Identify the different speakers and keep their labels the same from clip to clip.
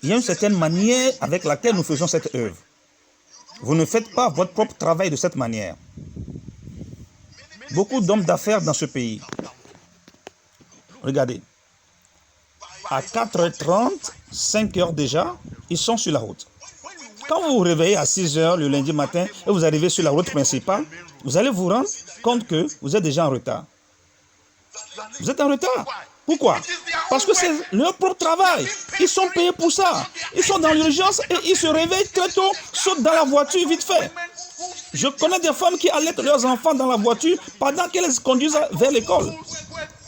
Speaker 1: il y a une certaine manière avec laquelle nous faisons cette œuvre. Vous ne faites pas votre propre travail de cette manière. Beaucoup d'hommes d'affaires dans ce pays. Regardez. À 4h30, 5h déjà, ils sont sur la route. Quand vous vous réveillez à 6h le lundi matin et vous arrivez sur la route principale, vous allez vous rendre compte que vous êtes déjà en retard. Vous êtes en retard. Pourquoi? Parce que c'est leur propre travail. Ils sont payés pour ça. Ils sont dans l'urgence et ils se réveillent très tôt, sautent dans la voiture vite fait. Je connais des femmes qui allaitent leurs enfants dans la voiture pendant qu'elles les conduisent vers l'école.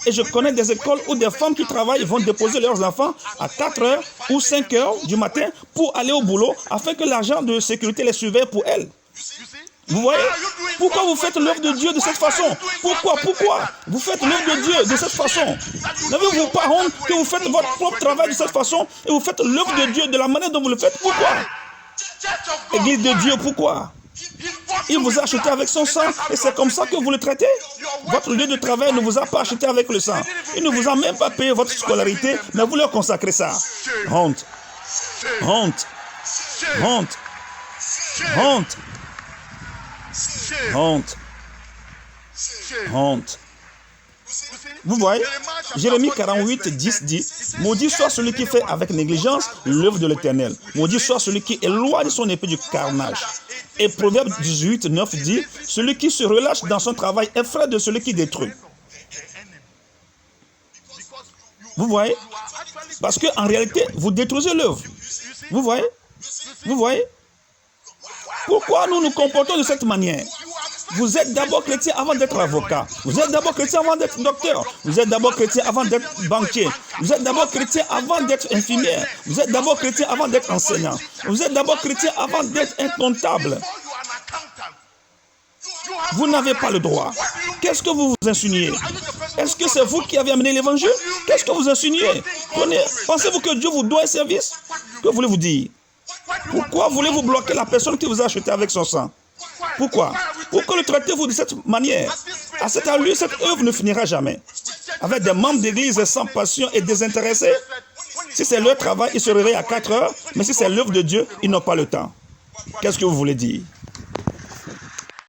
Speaker 1: Et je connais des écoles où des femmes qui travaillent vont déposer leurs enfants à 4h ou 5h du matin pour aller au boulot afin que l'agent de sécurité les surveille pour elles. Vous voyez? Pourquoi vous faites l'œuvre de Dieu de cette façon? Pourquoi vous faites l'œuvre de Dieu de cette façon? N'avez-vous pas honte que vous faites votre propre travail de cette façon et vous faites l'œuvre de Dieu de la manière dont vous le faites? Pourquoi? Église de Dieu, pourquoi? Il vous a acheté avec son sang et c'est comme ça que vous le traitez. Votre lieu de travail ne vous a pas acheté avec le sang. Il ne vous a même pas payé votre scolarité, mais vous leur consacrez ça. Honte. Honte. Honte. Honte. Honte. Honte. Vous voyez, Jérémie 48, 10 dit, « Maudit soit celui qui fait avec négligence l'œuvre de l'Éternel. Maudit soit celui qui éloigne son épée du carnage. » Et Proverbe 18, 9 dit, « Celui qui se relâche dans son travail est frère de celui qui détruit. » Vous voyez? Parce qu'en réalité, vous détruisez l'œuvre. Vous voyez? Vous voyez? Pourquoi nous nous comportons de cette manière? Vous êtes d'abord chrétien avant d'être avocat. Vous êtes d'abord chrétien avant d'être docteur. Vous êtes d'abord chrétien avant d'être banquier. Vous êtes d'abord chrétien avant d'être infirmière. Vous êtes d'abord chrétien avant d'être enseignant. Vous êtes d'abord chrétien avant d'être un comptable. Vous n'avez pas le droit. Qu'est-ce que vous vous insinuez? Est-ce que c'est vous qui avez amené l'évangile? Qu'est-ce que vous insinuez? Pensez-vous que Dieu vous doit un service? Que voulez-vous dire? Pourquoi voulez-vous bloquer la personne qui vous a acheté avec son sang? Pourquoi? Pourquoi le traitez-vous de cette manière? À cette allure, cette œuvre ne finira jamais. Avec des membres d'église sans passion et désintéressés, si c'est leur travail, ils se réveillent à 4h, mais si c'est l'œuvre de Dieu, ils n'ont pas le temps. Qu'est-ce que vous voulez dire?